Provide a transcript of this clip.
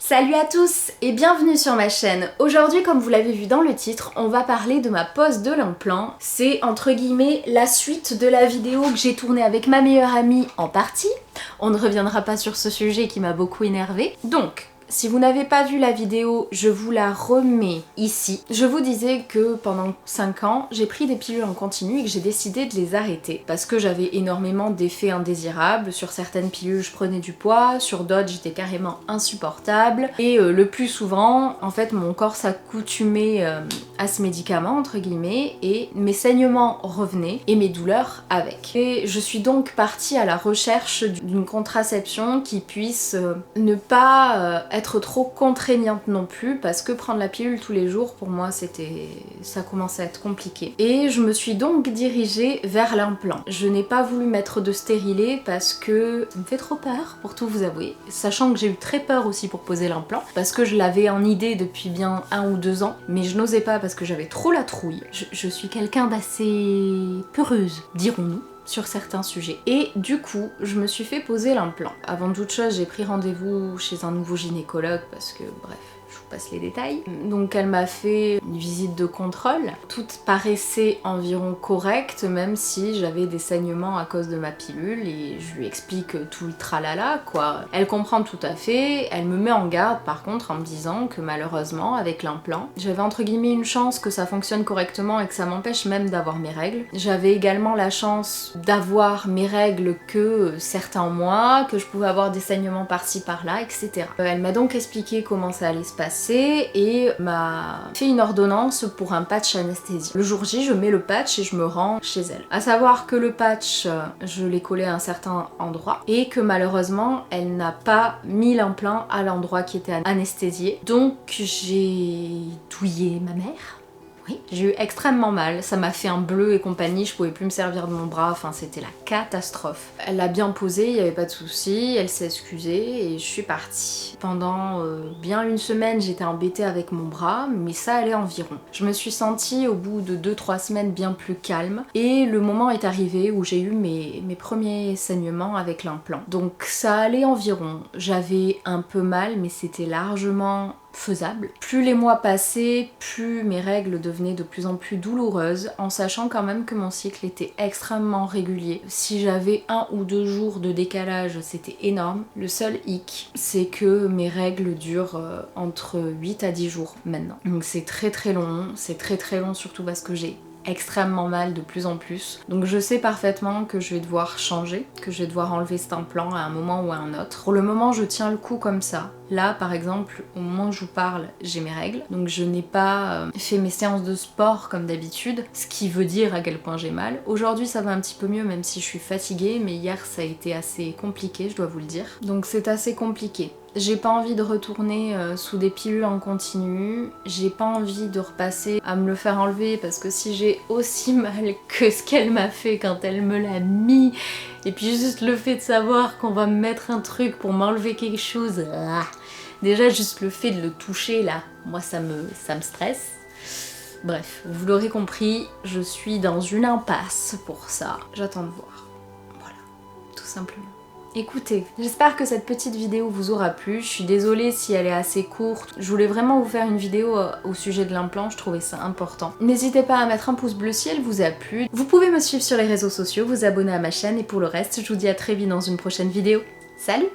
Salut à tous et bienvenue sur ma chaîne. Aujourd'hui, comme vous l'avez vu dans le titre, on va parler de ma pose de l'implant. C'est entre guillemets la suite de la vidéo que j'ai tournée avec ma meilleure amie en partie. On ne reviendra pas sur ce sujet qui m'a beaucoup énervée. Donc, si vous n'avez pas vu la vidéo, je vous la remets ici. Je vous disais que pendant 5 ans, j'ai pris des pilules en continu et que j'ai décidé de les arrêter parce que j'avais énormément d'effets indésirables. Sur certaines pilules, je prenais du poids, sur d'autres, j'étais carrément insupportable. Et le plus souvent, en fait, mon corps s'accoutumait à ce médicament, entre guillemets, et mes saignements revenaient et mes douleurs avec. Et je suis donc partie à la recherche d'une contraception qui puisse ne pas être trop contraignante non plus, parce que prendre la pilule tous les jours pour moi ça commençait à être compliqué. Et je me suis donc dirigée vers l'implant. Je n'ai pas voulu mettre de stérilet parce que ça me fait trop peur, pour tout vous avouer, sachant que j'ai eu très peur aussi pour poser l'implant parce que je l'avais en idée depuis bien 1 ou 2 ans, mais je n'osais pas parce que j'avais trop la trouille. Je suis quelqu'un d'assez peureuse, dirons-nous, sur certains sujets. Et du coup, je me suis fait poser l'implant. Avant toute chose, j'ai pris rendez-vous chez un nouveau gynécologue parce que, bref, je vous passe les détails. Donc elle m'a fait une visite de contrôle. Tout paraissait environ correct, même si j'avais des saignements à cause de ma pilule, et je lui explique tout le tralala, quoi. Elle comprend tout à fait, elle me met en garde par contre en me disant que malheureusement, avec l'implant, j'avais entre guillemets une chance que ça fonctionne correctement et que ça m'empêche même d'avoir mes règles. J'avais également la chance d'avoir mes règles que certains mois, que je pouvais avoir des saignements par-ci par-là, etc. Elle m'a donc expliqué comment ça allait se passer et m'a fait une ordonnance pour un patch anesthésie. Le jour J, je mets le patch et je me rends chez elle. À savoir que le patch, je l'ai collé à un certain endroit et que malheureusement, elle n'a pas mis l'implant à l'endroit qui était anesthésié. Donc j'ai douillé ma mère. Oui, j'ai eu extrêmement mal, ça m'a fait un bleu et compagnie, je pouvais plus me servir de mon bras, enfin c'était la catastrophe. Elle l'a bien posé, il n'y avait pas de souci, elle s'est excusée et je suis partie. Pendant bien 1 semaine, j'étais embêtée avec mon bras, mais ça allait environ. Je me suis sentie au bout de 2-3 semaines bien plus calme et le moment est arrivé où j'ai eu mes premiers saignements avec l'implant. Donc ça allait environ, j'avais un peu mal mais c'était largement faisable. Plus les mois passaient, plus mes règles devenaient de plus en plus douloureuses, en sachant quand même que mon cycle était extrêmement régulier. Si j'avais 1 ou 2 jours de décalage, c'était énorme. Le seul hic, c'est que mes règles durent entre 8 à 10 jours maintenant. Donc c'est très long, c'est très long surtout parce que j'ai extrêmement mal de plus en plus. Donc je sais parfaitement que je vais devoir changer, que je vais devoir enlever cet implant à un moment ou à un autre. Pour le moment, je tiens le coup comme ça. Là, par exemple, au moment où je vous parle, j'ai mes règles. Donc je n'ai pas fait mes séances de sport comme d'habitude, ce qui veut dire à quel point j'ai mal. Aujourd'hui, ça va un petit peu mieux, même si je suis fatiguée, mais hier, ça a été assez compliqué, je dois vous le dire. Donc c'est assez compliqué. J'ai pas envie de retourner sous des pilules en continu, j'ai pas envie de repasser à me le faire enlever parce que si j'ai aussi mal que ce qu'elle m'a fait quand elle me l'a mis, et puis juste le fait de savoir qu'on va me mettre un truc pour m'enlever quelque chose, déjà juste le fait de le toucher là, moi ça me stresse. Bref, vous l'aurez compris, je suis dans une impasse pour ça. J'attends de voir. Voilà, tout simplement. Écoutez, j'espère que cette petite vidéo vous aura plu, je suis désolée si elle est assez courte, je voulais vraiment vous faire une vidéo au sujet de l'implant, je trouvais ça important. N'hésitez pas à mettre un pouce bleu si elle vous a plu, vous pouvez me suivre sur les réseaux sociaux, vous abonner à ma chaîne et pour le reste, je vous dis à très vite dans une prochaine vidéo. Salut!